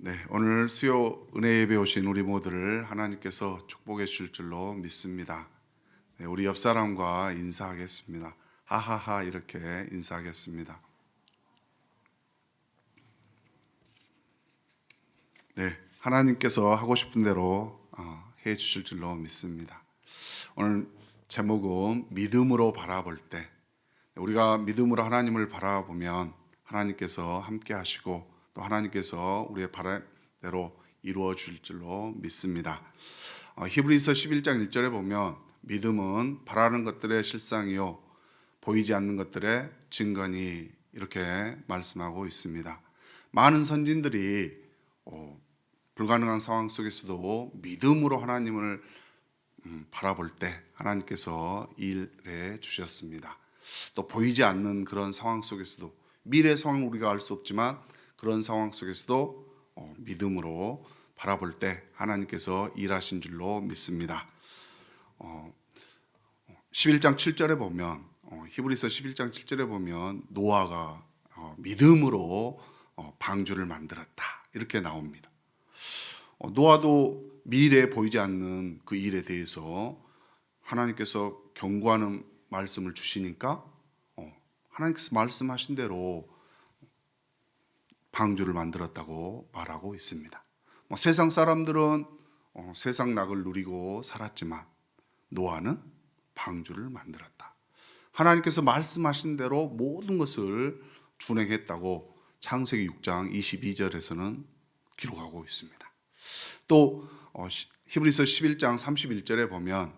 네, 오늘 수요 은혜 예배 오신 우리 모두를 하나님께서 축복해 주실 줄로 믿습니다. 네, 우리 옆 사람과 인사하겠습니다. 하하하 이렇게 인사하겠습니다. 네, 하나님께서 하고 싶은 대로 해 주실 줄로 믿습니다. 오늘 제목은 믿음으로 바라볼 때. 우리가 믿음으로 하나님을 바라보면 하나님께서 함께 하시고 또 하나님께서 우리의 바람대로 이루어 줄 줄로 믿습니다. 히브리서 11장 1절에 보면 믿음은 바라는 것들의 실상이요 보이지 않는 것들의 증거니 이렇게 말씀하고 있습니다. 많은 선진들이 불가능한 상황 속에서도 믿음으로 하나님을 바라볼 때 하나님께서 일해 주셨습니다. 또 보이지 않는 그런 상황 속에서도 미래 상황 우리가 알 수 없지만 그런 상황 속에서도 믿음으로 바라볼 때 하나님께서 일하신 줄로 믿습니다. 11장 7절에 보면 히브리서 11장 7절에 보면 노아가 믿음으로 방주를 만들었다 이렇게 나옵니다. 노아도 미래에 보이지 않는 그 일에 대해서 하나님께서 경고하는 말씀을 주시니까 하나님께서 말씀하신 대로 방주를 만들었다고 말하고 있습니다. 세상 사람들은 세상 낙을 누리고 살았지만 노아는 방주를 만들었다. 하나님께서 말씀하신 대로 모든 것을 준행했다고 창세기 6장 22절에서는 기록하고 있습니다. 또 히브리서 11장 31절에 보면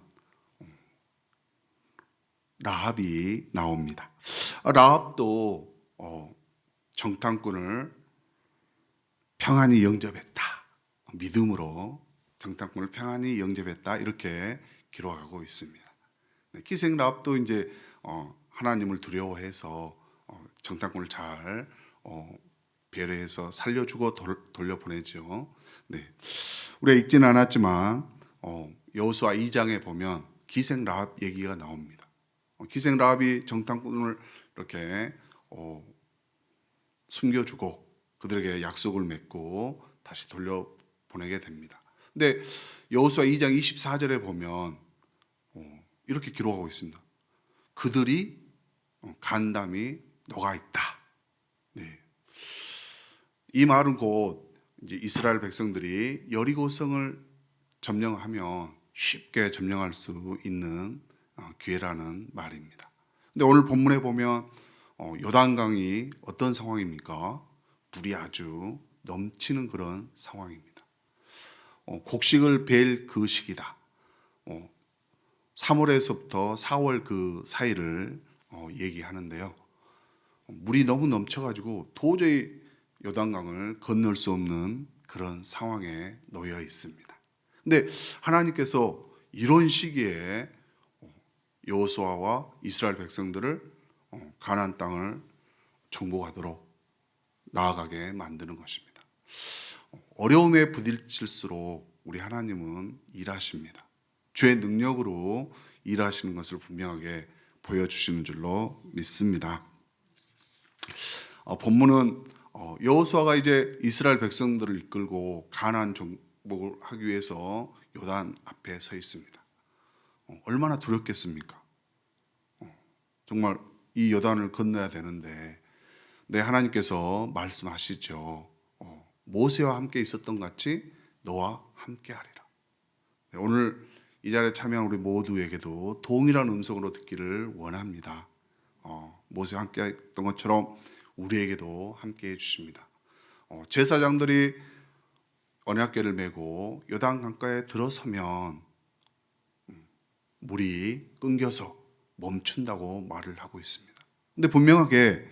라합이 나옵니다. 라합도 정탐꾼을 평안히 영접했다. 믿음으로 정탐꾼을 평안히 영접했다. 이렇게 기록하고 있습니다. 기생 라합도 이제 하나님을 두려워해서 정탐꾼을 잘 배려해서 살려주고 돌려보내죠. 네. 우리가 읽지는 않았지만 여호수아 2장에 보면 기생 라합 얘기가 나옵니다. 기생 라합이 정탐꾼을 이렇게 숨겨주고 그들에게 약속을 맺고 다시 돌려보내게 됩니다. 근데 여호수아 2장 24절에 보면 이렇게 기록하고 있습니다. 그들이 간담이 녹아 있다. 네. 이 말은 곧 이제 이스라엘 백성들이 여리고성을 점령하면 쉽게 점령할 수 있는 기회라는 말입니다. 근데 오늘 본문에 보면 요단강이 어떤 상황입니까? 물이 아주 넘치는 그런 상황입니다. 곡식을 벨 그 시기다. 3월에서부터 4월 그 사이를 얘기하는데요. 물이 너무 넘쳐가지고 도저히 요단강을 건널 수 없는 그런 상황에 놓여 있습니다. 근데 하나님께서 이런 시기에 여호수아와 이스라엘 백성들을 가나안 땅을 정복하도록 나아가게 만드는 것입니다. 어려움에 부딪힐수록 우리 하나님은 일하십니다. 주의 능력으로 일하시는 것을 분명하게 보여주시는 줄로 믿습니다. 본문은 여호수아가 이제 이스라엘 백성들을 이끌고 가나안 정복을 하기 위해서 요단 앞에 서 있습니다. 얼마나 두렵겠습니까? 정말 이 요단을 건너야 되는데 하나님께서 말씀하시죠. 모세와 함께 있었던 같이 너와 함께 하리라. 오늘 이 자리에 참여한 우리 모두에게도 동일한 음성으로 듣기를 원합니다. 모세와 함께 했던 것처럼 우리에게도 함께 해주십니다. 제사장들이 언약궤를 메고 요단 강가에 들어서면 물이 끊겨서 멈춘다고 말을 하고 있습니다. 근데 분명하게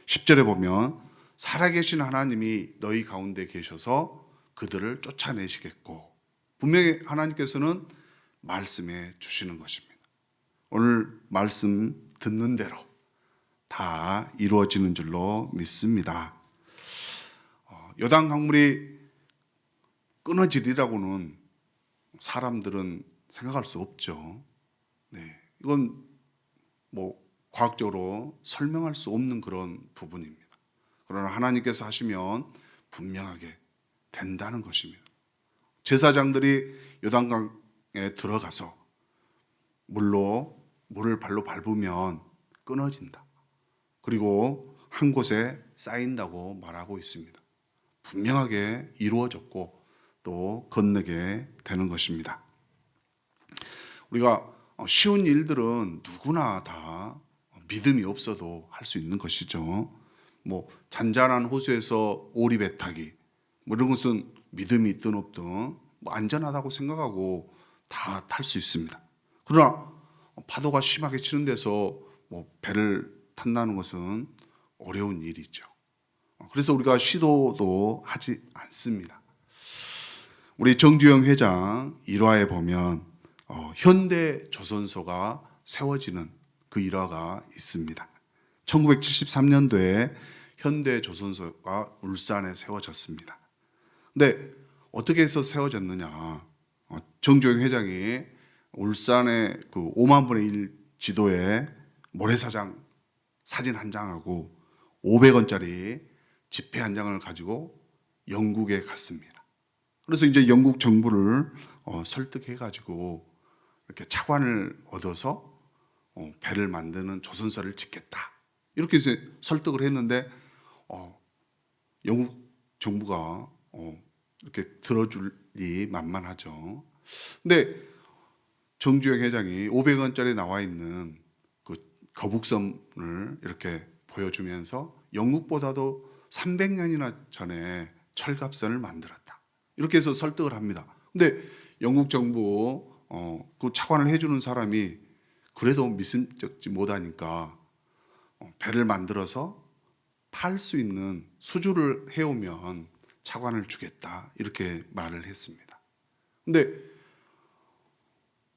10절에 보면 살아계신 하나님이 너희 가운데 계셔서 그들을 쫓아내시겠고 분명히 하나님께서는 말씀해 주시는 것입니다. 오늘 말씀 듣는 대로 다 이루어지는 줄로 믿습니다. 요단 강물이 끊어지리라고는 사람들은 생각할 수 없죠. 네, 이건 과학적으로 설명할 수 없는 그런 부분입니다. 그러나 하나님께서 하시면 분명하게 된다는 것입니다. 제사장들이 요단강에 들어가서 물을 발로 밟으면 끊어진다. 그리고 한 곳에 쌓인다고 말하고 있습니다. 분명하게 이루어졌고 또 건너게 되는 것입니다. 우리가 쉬운 일들은 누구나 다 믿음이 없어도 할 수 있는 것이죠. 잔잔한 호수에서 오리 배 타기, 이런 것은 믿음이 있든 없든 안전하다고 생각하고 다 탈 수 있습니다. 그러나 파도가 심하게 치는 데서 배를 탄다는 것은 어려운 일이죠. 그래서 우리가 시도도 하지 않습니다. 우리 정주영 회장 일화에 보면 현대 조선소가 세워지는 그 일화가 있습니다. 1973년도에 현대 조선소가 울산에 세워졌습니다. 근데 어떻게 해서 세워졌느냐? 정주영 회장이 울산의 그 5만 분의 1 지도에 모래사장 사진 한 장하고 500원짜리 지폐 한 장을 가지고 영국에 갔습니다. 그래서 이제 영국 정부를 설득해가지고 이렇게 차관을 얻어서 배를 만드는 조선소를 짓겠다. 이렇게 이제 설득을 했는데 영국 정부가 이렇게 들어줄리 만만하죠. 근데 정주영 회장이 500원짜리 나와 있는 그 거북선을 이렇게 보여주면서 영국보다도 300년이나 전에 철갑선을 만들었다. 이렇게 해서 설득을 합니다. 근데 영국 정부 그 차관을 해주는 사람이 그래도 믿음직지 못하니까 배를 만들어서 팔 수 있는 수주를 해오면 차관을 주겠다 이렇게 말을 했습니다. 근데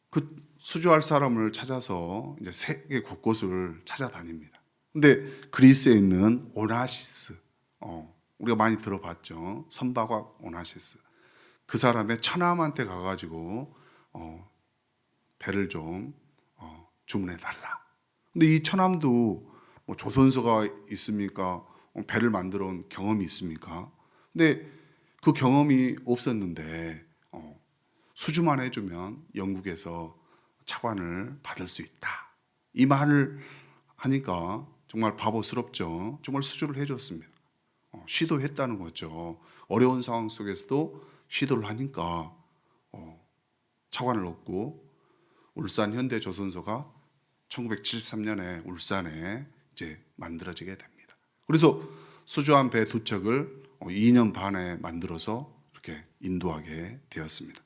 그 수주할 사람을 찾아서 이제 세계 곳곳을 찾아다닙니다. 근데 그리스에 있는 오나시스, 우리가 많이 들어봤죠. 선박왕 오나시스. 그 사람의 처남한테 가가지고 배를 좀 주문해 달라. 근데 이 처남도 조선소가 있습니까? 배를 만들어 온 경험이 있습니까? 근데 그 경험이 없었는데 수주만 해주면 영국에서 차관을 받을 수 있다. 이 말을 하니까 정말 바보스럽죠. 정말 수주를 해줬습니다. 시도했다는 거죠. 어려운 상황 속에서도 시도를 하니까 차관을 얻고 울산 현대조선소가 1973년에 울산에 이제 만들어지게 됩니다. 그래서 수주한 배 2척을 2년 반에 만들어서 이렇게 인도하게 되었습니다.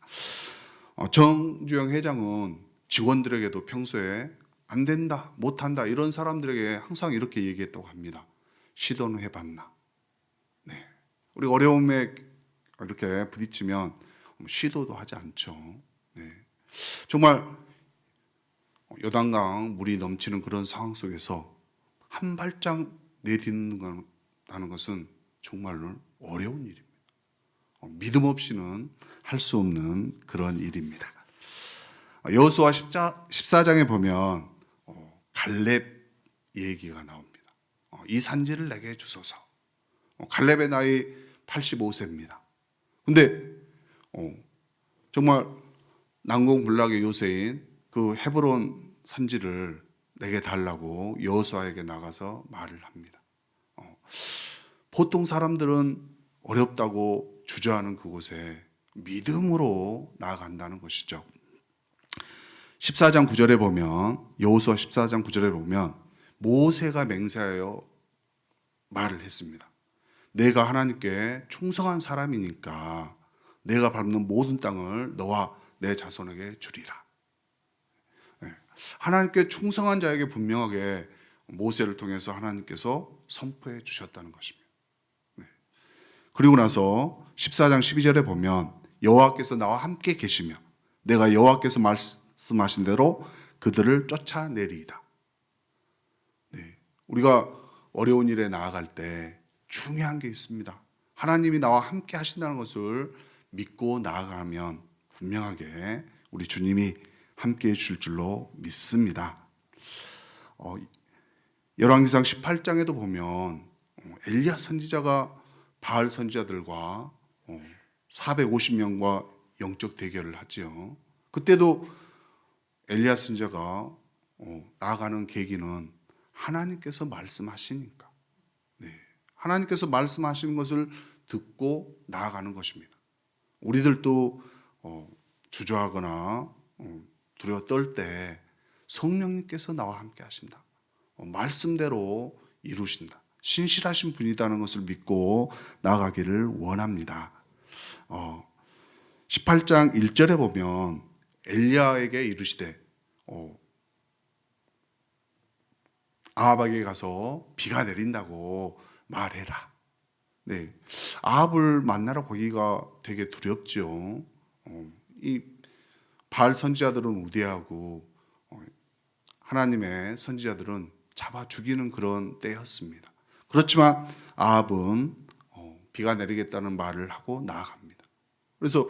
정주영 회장은 직원들에게도 평소에 안 된다, 못한다 이런 사람들에게 항상 이렇게 얘기했다고 합니다. 시도는 해봤나? 네. 우리 어려움에 이렇게 부딪히면 시도도 하지 않죠. 네. 정말 요단강 물이 넘치는 그런 상황 속에서 한 발짝 내딛는다는 것은 정말로 어려운 일입니다. 믿음 없이는 할 수 없는 그런 일입니다. 여호수아 14장에 보면 갈렙 얘기가 나옵니다. 이 산지를 내게 주소서. 갈렙의 나이 85세입니다. 근데 정말 난공불락의 요새인 그 헤브론 산지를 내게 달라고 여호수아에게 나가서 말을 합니다. 보통 사람들은 어렵다고 주저하는 그곳에 믿음으로 나아간다는 것이죠. 14장 9절에 보면 여호수아 14장 9절에 보면 모세가 맹세하여 말을 했습니다. 내가 하나님께 충성한 사람이니까 내가 밟는 모든 땅을 너와 내 자손에게 주리라. 하나님께 충성한 자에게 분명하게 모세를 통해서 하나님께서 선포해 주셨다는 것입니다. 그리고 나서 14장 12절에 보면 여호와께서 나와 함께 계시며 내가 여호와께서 말씀하신 대로 그들을 쫓아내리이다. 네. 우리가 어려운 일에 나아갈 때 중요한 게 있습니다. 하나님이 나와 함께 하신다는 것을 믿고 나아가면 분명하게 우리 주님이 함께 해주실 줄로 믿습니다. 열왕기상 18장에도 보면 엘리야 선지자가 바알 선지자들과 450명과 영적 대결을 하지요. 그때도 엘리야 선지자가 나아가는 계기는 하나님께서 말씀하시니까, 네, 하나님께서 말씀하시는 것을 듣고 나아가는 것입니다. 우리들도 주저하거나 두려워 떨 때 성령님께서 나와 함께 하신다. 말씀대로 이루신다. 신실하신 분이라는 것을 믿고 나아가기를 원합니다. 18장 1절에 보면 엘리야에게 이르시되 아합에게 가서 비가 내린다고 말해라. 네, 아합을 만나러 가기가 되게 두렵죠. 이 바알 선지자들은 우대하고 하나님의 선지자들은 잡아 죽이는 그런 때였습니다. 그렇지만 아합은 비가 내리겠다는 말을 하고 나아갑니다. 그래서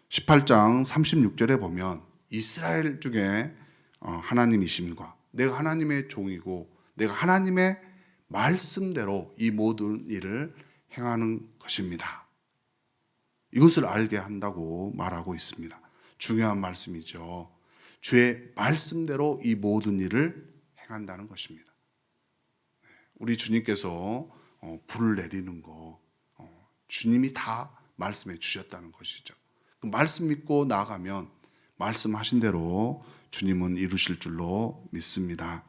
18장 36절에 보면 이스라엘 중에 하나님이심과 내가 하나님의 종이고 내가 하나님의 말씀대로 이 모든 일을 행하는 것입니다. 이것을 알게 한다고 말하고 있습니다. 중요한 말씀이죠. 주의 말씀대로 이 모든 일을 행한다는 것입니다. 우리 주님께서 불을 내리는 거 주님이 다 말씀해 주셨다는 것이죠. 그 말씀 믿고 나아가면 말씀하신 대로 주님은 이루실 줄로 믿습니다.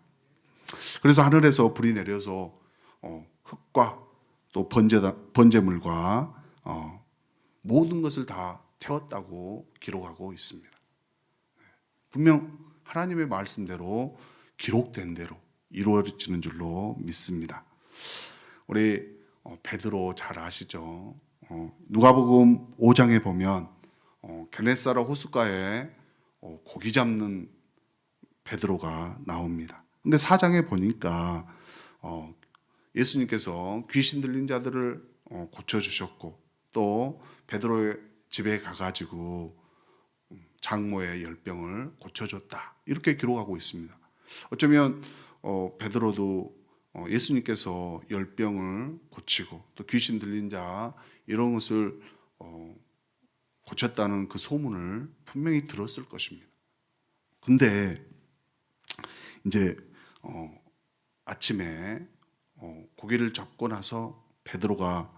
그래서 하늘에서 불이 내려서 흙과 또 번제물과 모든 것을 다 태웠다고 기록하고 있습니다. 분명 하나님의 말씀대로 기록된 대로 이루어지는 줄로 믿습니다. 우리 베드로 잘 아시죠? 누가복음 5장에 보면 게네사라 호숫가에 고기 잡는 베드로가 나옵니다. 근데 4장에 보니까 예수님께서 귀신 들린 자들을 고쳐주셨고 또 베드로의 집에 가가지고 장모의 열병을 고쳐줬다 이렇게 기록하고 있습니다. 어쩌면 베드로도 예수님께서 열병을 고치고 또 귀신 들린 자 이런 것을 고쳤다는 그 소문을 분명히 들었을 것입니다. 근데 이제 아침에 고기를 잡고 나서 베드로가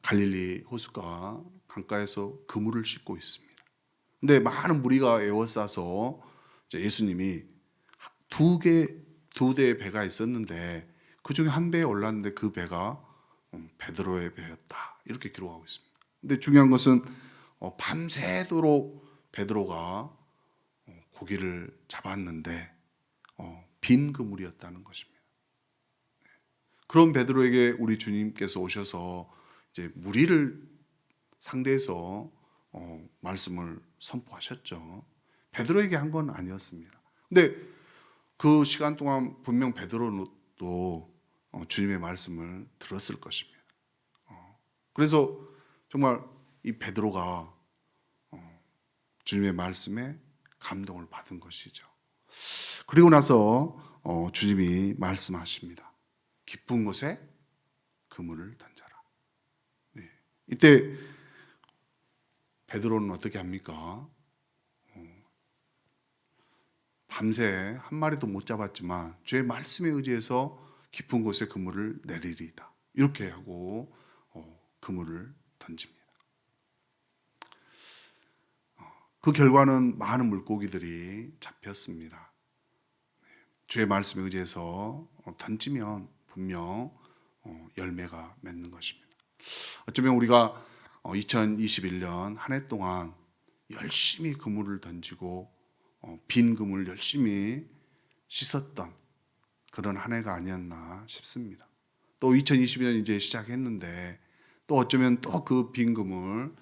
갈릴리 호숫가 강가에서 그물을 씻고 있습니다. 근데 많은 무리가 에워싸서 예수님이 두 대의 배가 있었는데 그 중에 한 배에 올랐는데 그 배가 베드로의 배였다 이렇게 기록하고 있습니다. 근데 중요한 것은 밤새도록 베드로가 고기를 잡았는데 빈 그물이었다는 것입니다. 그런 베드로에게 우리 주님께서 오셔서 이제 무리를 상대해서 말씀을 선포하셨죠. 베드로에게 한 건 아니었습니다. 근데 그 시간 동안 분명 베드로도 주님의 말씀을 들었을 것입니다. 그래서 정말 이 베드로가 주님의 말씀에 감동을 받은 것이죠. 그리고 나서 주님이 말씀하십니다. 깊은 곳에 그물을 던져라. 네. 이때 베드로는 어떻게 합니까? 밤새 한 마리도 못 잡았지만 주의 말씀에 의지해서 깊은 곳에 그물을 내리리이다. 이렇게 하고 그물을 던집니다. 그 결과는 많은 물고기들이 잡혔습니다. 주의 말씀에 의지해서 던지면 분명 열매가 맺는 것입니다. 어쩌면 우리가 2021년 한 해 동안 열심히 그물을 던지고 빈 그물 열심히 씻었던 그런 한 해가 아니었나 싶습니다. 또 2022년 이제 시작했는데 또 어쩌면 또 그 빈 그물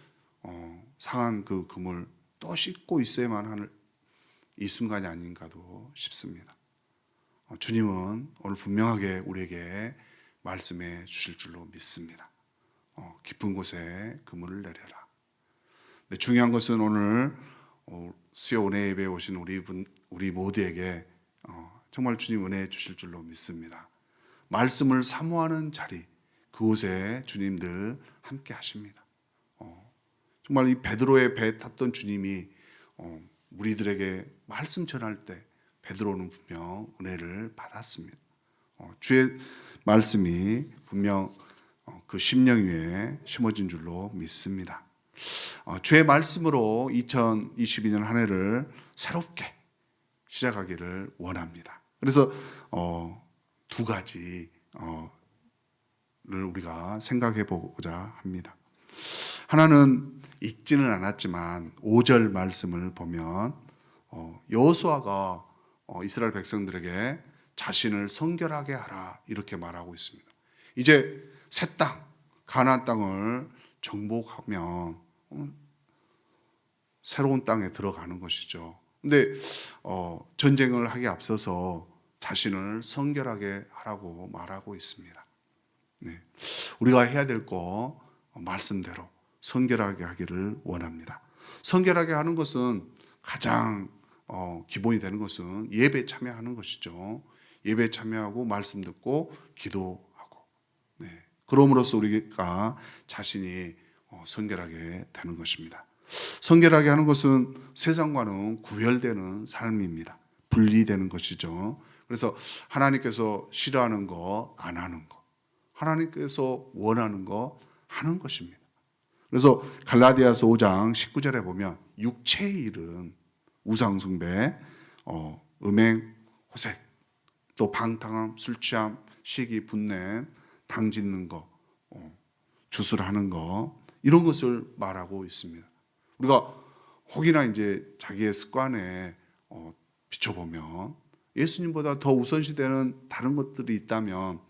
상한 그 그물 또 씻고 있어야만 하는 이 순간이 아닌가도 싶습니다. 주님은 오늘 분명하게 우리에게 말씀해 주실 줄로 믿습니다. 깊은 곳에 그물을 내려라. 근데 중요한 것은 오늘 수요 은혜 예배에 오신 우리 모두에게 정말 주님 은혜 주실 줄로 믿습니다. 말씀을 사모하는 자리 그곳에 주님들 함께 하십니다. 정말 이 베드로의 배에 탔던 주님이 무리들에게 말씀 전할 때 베드로는 분명 은혜를 받았습니다. 주의 말씀이 분명 그 심령 위에 심어진 줄로 믿습니다. 주의 말씀으로 2022년 한 해를 새롭게 시작하기를 원합니다. 그래서 두 가지를 우리가 생각해 보고자 합니다. 하나는 읽지는 않았지만 5절 말씀을 보면 여호수아가 이스라엘 백성들에게 자신을 성결하게 하라 이렇게 말하고 있습니다. 이제 새 땅, 가나안 땅을 정복하면 새로운 땅에 들어가는 것이죠. 근데 전쟁을 하기 앞서서 자신을 성결하게 하라고 말하고 있습니다. 네. 우리가 해야 될 거 말씀대로 성결하게 하기를 원합니다. 성결하게 하는 것은 가장 기본이 되는 것은 예배에 참여하는 것이죠. 예배에 참여하고 말씀 듣고 기도하고, 네. 그럼으로써 우리가 자신이 성결하게 되는 것입니다. 성결하게 하는 것은 세상과는 구별되는 삶입니다. 분리되는 것이죠. 그래서 하나님께서 싫어하는 거 안 하는 거, 하나님께서 원하는 거 하는 것입니다. 그래서 갈라디아서 5장 19절에 보면 육체의 일은 우상숭배, 음행, 호색, 또 방탕함, 술취함, 시기, 분냄, 당짓는 거, 주술하는 거, 이런 것을 말하고 있습니다. 우리가 혹이나 이제 자기의 습관에 비춰보면 예수님보다 더 우선시되는 다른 것들이 있다면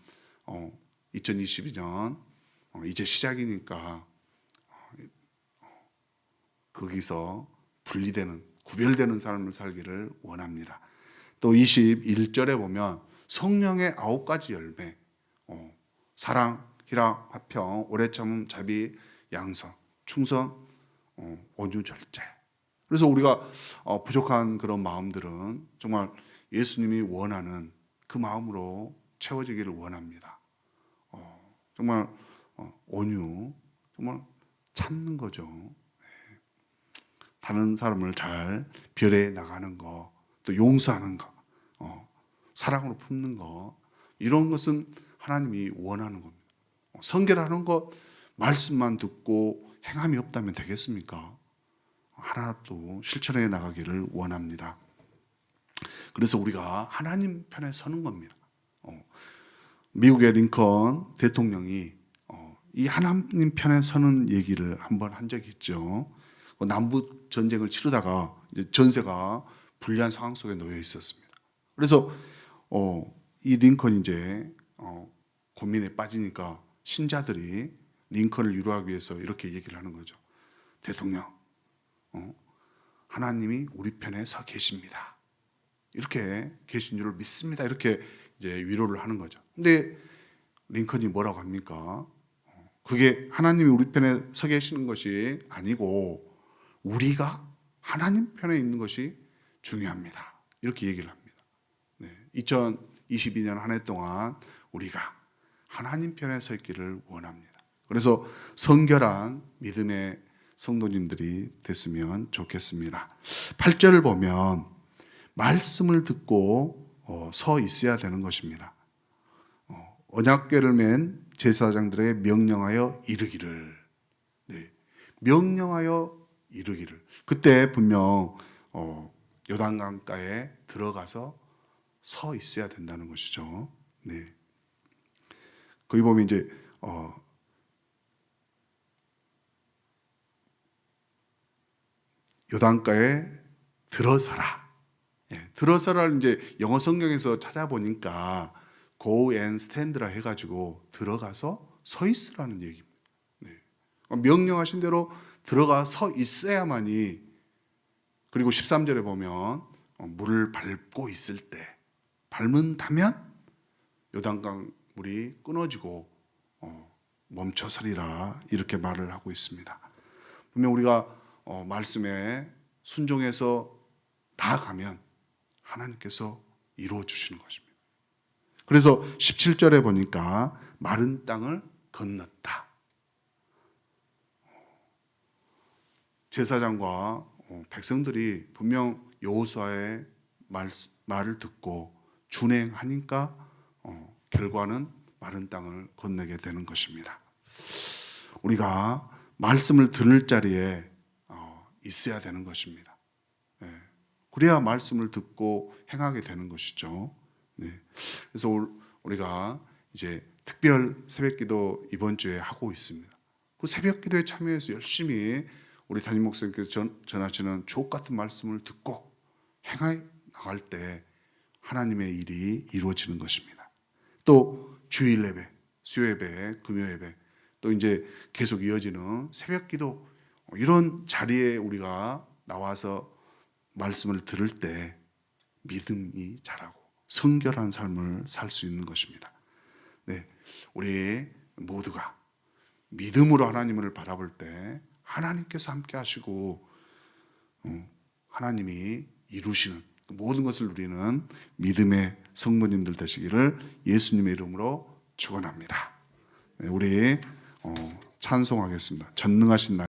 2022년 이제 시작이니까 거기서 분리되는, 구별되는 삶을 살기를 원합니다. 또 21절에 보면 성령의 9가지 열매, 사랑, 희락, 화평, 오래 참음, 자비, 양선, 충성, 온유, 절제. 그래서 우리가 부족한 그런 마음들은 정말 예수님이 원하는 그 마음으로 채워지기를 원합니다. 정말 온유, 정말 참는 거죠. 다른 사람을 잘 별에 나가는 거, 또 용서하는 거, 사랑으로 품는 거, 이런 것은 하나님이 원하는 겁니다. 성결하는 것, 말씀만 듣고 행함이 없다면 되겠습니까? 하나도 실천해 나가기를 원합니다. 그래서 우리가 하나님 편에 서는 겁니다. 미국의 링컨 대통령이 이 하나님 편에 서는 얘기를 한번 한 적이 있죠. 남북 전쟁을 치르다가 이제 전세가 불리한 상황 속에 놓여 있었습니다. 그래서 이 링컨이 이제 고민에 빠지니까 신자들이 링컨을 위로하기 위해서 이렇게 얘기를 하는 거죠. 대통령, 하나님이 우리 편에 서 계십니다. 이렇게 계신 줄을 믿습니다. 이렇게 이제 위로를 하는 거죠. 근데 링컨이 뭐라고 합니까? 그게 하나님이 우리 편에 서 계시는 것이 아니고 우리가 하나님 편에 있는 것이 중요합니다. 이렇게 얘기를 합니다. 네, 2022년 한 해 동안 우리가 하나님 편에 서 있기를 원합니다. 그래서 성결한 믿음의 성도님들이 됐으면 좋겠습니다. 8절을 보면 말씀을 듣고 서 있어야 되는 것입니다. 언약궤를 맨 제사장들에게 명령하여 이르기를, 네, 명령하여 이르기를. 그때 분명 요단강가에 들어가서 서 있어야 된다는 것이죠. 네. 거기 보면 이제 요단가에 들어서라. 예, 들어서라를 이제 영어 성경에서 찾아보니까 go and stand라 해가지고 들어가서 서 있으라는 얘기입니다. 네. 명령하신 대로 들어가 서 있어야만이, 그리고 13절에 보면 물을 밟고 있을 때 밟는다면 요단강 물이 끊어지고 멈춰서리라 이렇게 말을 하고 있습니다. 분명 우리가 말씀에 순종해서 나아가면 하나님께서 이루어 주시는 것입니다. 그래서 17절에 보니까 마른 땅을 건넜다. 제사장과 백성들이 분명 여호수아의 말을 듣고 준행하니까 결과는 마른 땅을 건너게 되는 것입니다. 우리가 말씀을 들을 자리에 있어야 되는 것입니다. 그래야 말씀을 듣고 행하게 되는 것이죠. 그래서 우리가 이제 특별 새벽기도 이번 주에 하고 있습니다. 그 새벽기도에 참여해서 열심히 우리 담임 목사님께서 전하시는 주옥 같은 말씀을 듣고 행해 나갈 때 하나님의 일이 이루어지는 것입니다. 또 주일 예배, 수요 예배, 금요 예배, 또 이제 계속 이어지는 새벽기도 이런 자리에 우리가 나와서 말씀을 들을 때 믿음이 자라고 성결한 삶을 살 수 있는 것입니다. 우리 모두가 믿음으로 하나님을 바라볼 때 하나님께서 함께 하시고 하나님이 이루시는 모든 것을 누리는 믿음의 성도님들 되시기를 예수님의 이름으로 축원합니다. 우리 찬송하겠습니다. 전능하신